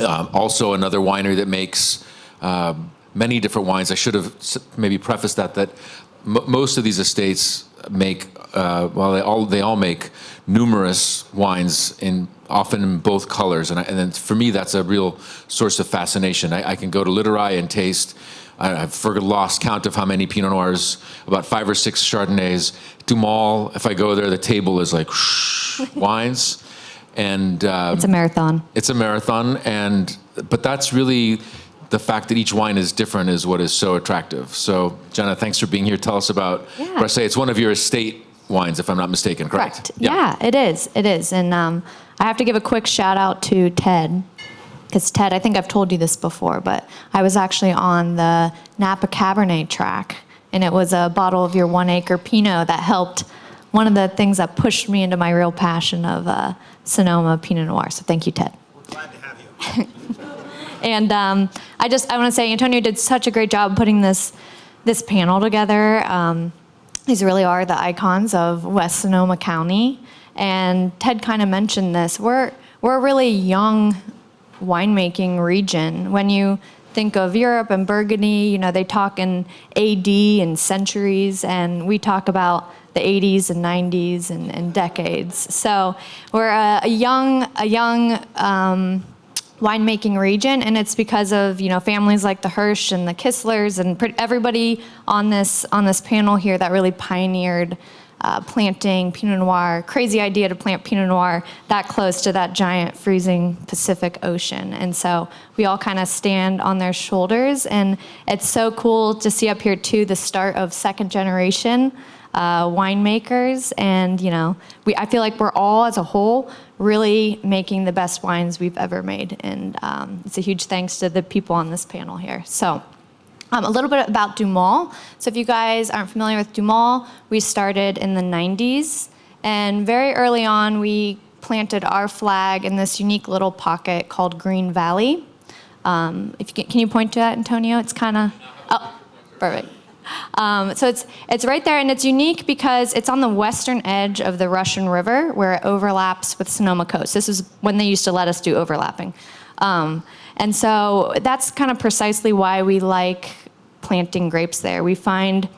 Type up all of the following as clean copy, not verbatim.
Also another winery that makes many different wines. I should have maybe prefaced that most of these estates make, they all make numerous wines often in both colors. And then for me, that's a real source of fascination. I can go to Literai and taste, I've lost count of how many Pinot Noirs, about 5 or 6 Chardonnays. DuMOL, if I go there, the table is like wines. And it's a marathon. It's a marathon, but that's really the fact that each wine is different is what is so attractive. So, Jenna, thanks for being here. Tell us about Bressay. It's one of your estate wines, if I'm not mistaken, correct? Yeah, it is. It is. And I have to give a quick shout out to Ted, because Ted, I think I've told you this before, but I was actually on the Napa Cabernet track, and it was a bottle of your 1 acre Pinot that helped. One of the things that pushed me into my real passion of Sonoma Pinot Noir. So thank you, Ted. We're glad to have you. And I want to say Antonio did such a great job putting this panel together. These really are the icons of West Sonoma County. And Ted kind of mentioned this. We're a really young winemaking region. When you think of Europe and Burgundy, they talk in AD and centuries, and we talk about the 80s and 90s and decades. So we're a young winemaking region, and it's because of families like the Hirsch and the Kisslers and everybody on this panel here that really pioneered planting Pinot Noir. Crazy idea to plant Pinot Noir that close to that giant freezing Pacific Ocean. And so we all kind of stand on their shoulders, and it's so cool to see up here too the start of second generation winemakers. And I feel like we're all as a whole really making the best wines we've ever made. And it's a huge thanks to the people on this panel here. So a little bit about DuMOL. So if you guys aren't familiar with DuMOL, we started in the 90s. And very early on, we planted our flag in this unique little pocket called Green Valley. Can you point to that, Antonio? It's kind of, perfect. So it's right there, and it's unique because it's on the western edge of the Russian River where it overlaps with Sonoma Coast. This is when they used to let us do overlapping. And so that's kind of precisely why we like planting grapes there. We find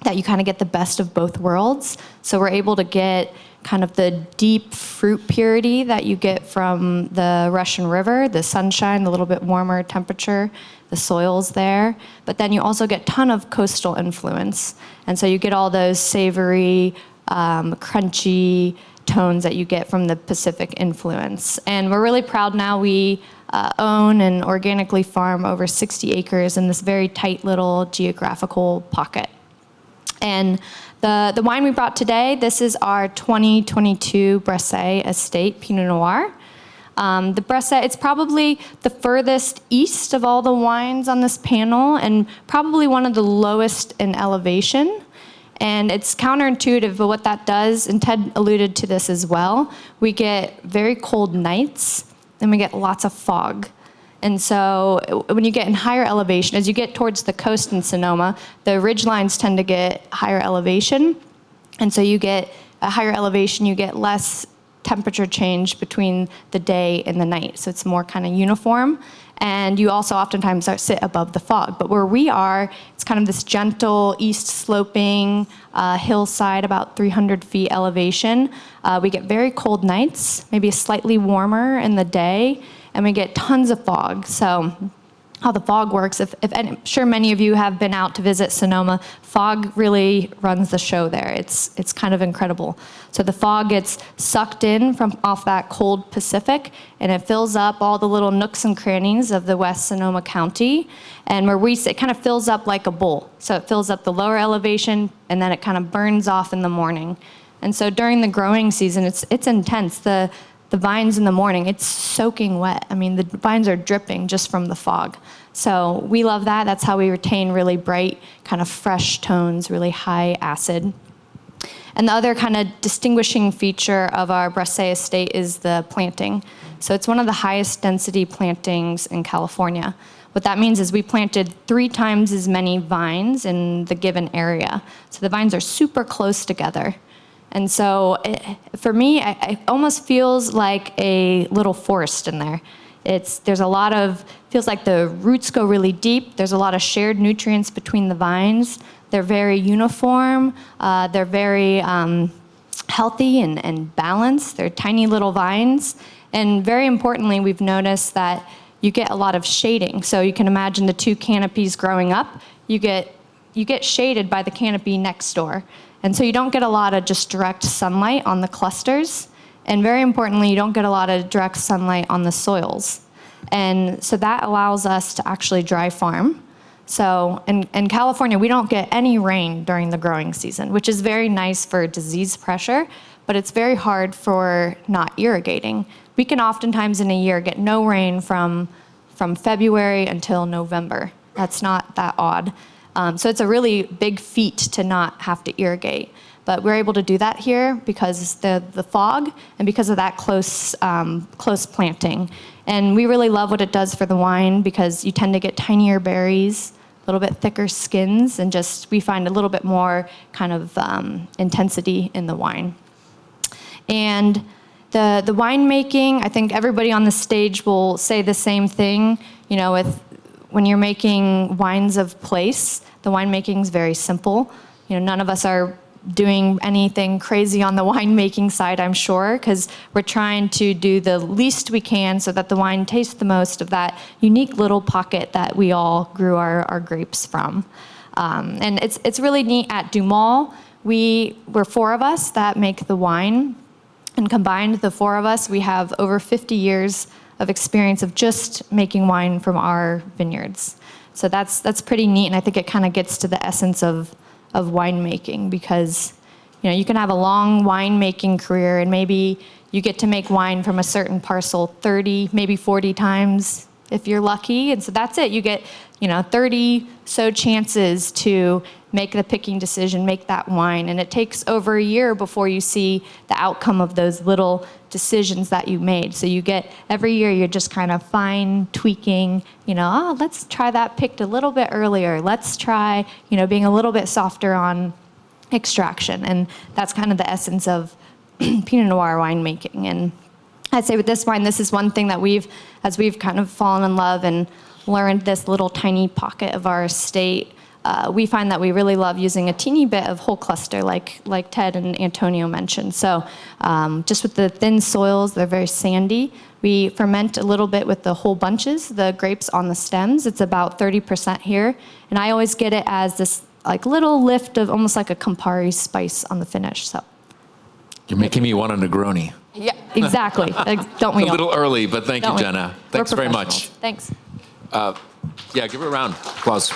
that you kind of get the best of both worlds. So we're able to get kind of the deep fruit purity that you get from the Russian River, the sunshine, the little bit warmer temperature, the soils there. But then you also get a ton of coastal influence. And so you get all those savory, crunchy tones that you get from the Pacific influence. And we're really proud now we own and organically farm over 60 acres in this very tight little geographical pocket. And the wine we brought today, this is our 2022 Bressay Estate Pinot Noir. The Bressay, it's probably the furthest east of all the wines on this panel and probably one of the lowest in elevation. And it's counterintuitive, but what that does, and Ted alluded to this as well, we get very cold nights, and we get lots of fog. And so when you get in higher elevation, as you get towards the coast in Sonoma, the ridgelines tend to get higher elevation. And so you get a higher elevation, you get less temperature change between the day and the night. So it's more kind of uniform. And you also oftentimes sit above the fog. But where we are, it's kind of this gentle east sloping hillside, about 300 feet elevation. We get very cold nights, maybe slightly warmer in the day, and we get tons of fog. So how the fog works, I'm sure many of you have been out to visit Sonoma, fog really runs the show there. It's kind of incredible. So the fog gets sucked in from off that cold Pacific, and it fills up all the little nooks and crannies of the West Sonoma County. And where we sit, it kind of fills up like a bowl. So it fills up the lower elevation, and then it kind of burns off in the morning. And so during the growing season, it's intense. The vines in the morning, it's soaking wet. I mean, the vines are dripping just from the fog. So we love that. That's how we retain really bright, kind of fresh tones, really high acid. And the other kind of distinguishing feature of our Bressay estate is the planting. So it's one of the highest density plantings in California. What that means is we planted 3 times as many vines in the given area. So the vines are super close together. And so for me, it almost feels like a little forest in there. There's a lot of, feels like the roots go really deep. There's a lot of shared nutrients between the vines. They're very uniform. They're very healthy and balanced. They're tiny little vines. And very importantly, we've noticed that you get a lot of shading. So you can imagine the two canopies growing up. You get shaded by the canopy next door. And so you don't get a lot of just direct sunlight on the clusters. And very importantly, you don't get a lot of direct sunlight on the soils. And so that allows us to actually dry farm. So in California, we don't get any rain during the growing season, which is very nice for disease pressure, but it's very hard for not irrigating. We can oftentimes in a year get no rain from February until November. That's not that odd. So it's a really big feat to not have to irrigate. But we're able to do that here because the fog and because of that close planting. And we really love what it does for the wine because you tend to get tinier berries, a little bit thicker skins, and just we find a little bit more kind of intensity in the wine. And the winemaking, I think everybody on the stage will say the same thing. You know, when you're making wines of place, the winemaking is very simple. You know, none of us are doing anything crazy on the winemaking side, I'm sure, because we're trying to do the least we can so that the wine tastes the most of that unique little pocket that we all grew our grapes from. And it's really neat at DuMOL. We're 4 of us that make the wine, and combined, the 4 of us, we have over 50 years of experience of just making wine from our vineyards. So that's pretty neat, and I think it kind of gets to the essence of winemaking because, you know, you can have a long winemaking career and maybe you get to make wine from a certain parcel 30, maybe 40 times if you're lucky. And so that's it. You get, you know, 30 so chances to make the picking decision, make that wine. And it takes over a year before you see the outcome of those little decisions that you made. So you get, every year you're just kind of fine tweaking, you know, oh, let's try that picked a little bit earlier. Let's try, you know, being a little bit softer on extraction. And that's kind of the essence of Pinot Noir winemaking. And I'd say with this wine, this is one thing that as we've kind of fallen in love and learned this little tiny pocket of our estate, we find that we really love using a teeny bit of whole cluster, like Ted and Antonio mentioned. So just with the thin soils, they're very sandy. We ferment a little bit with the whole bunches, the grapes on the stems. It's about 30% here. And I always get it as this like little lift of almost like a Campari spice on the finish. So you're making me want a Negroni. Yeah, exactly. Don't we all? A little early, but thank you, Jenna. Thanks very much. Thanks. Yeah, give her a round of applause.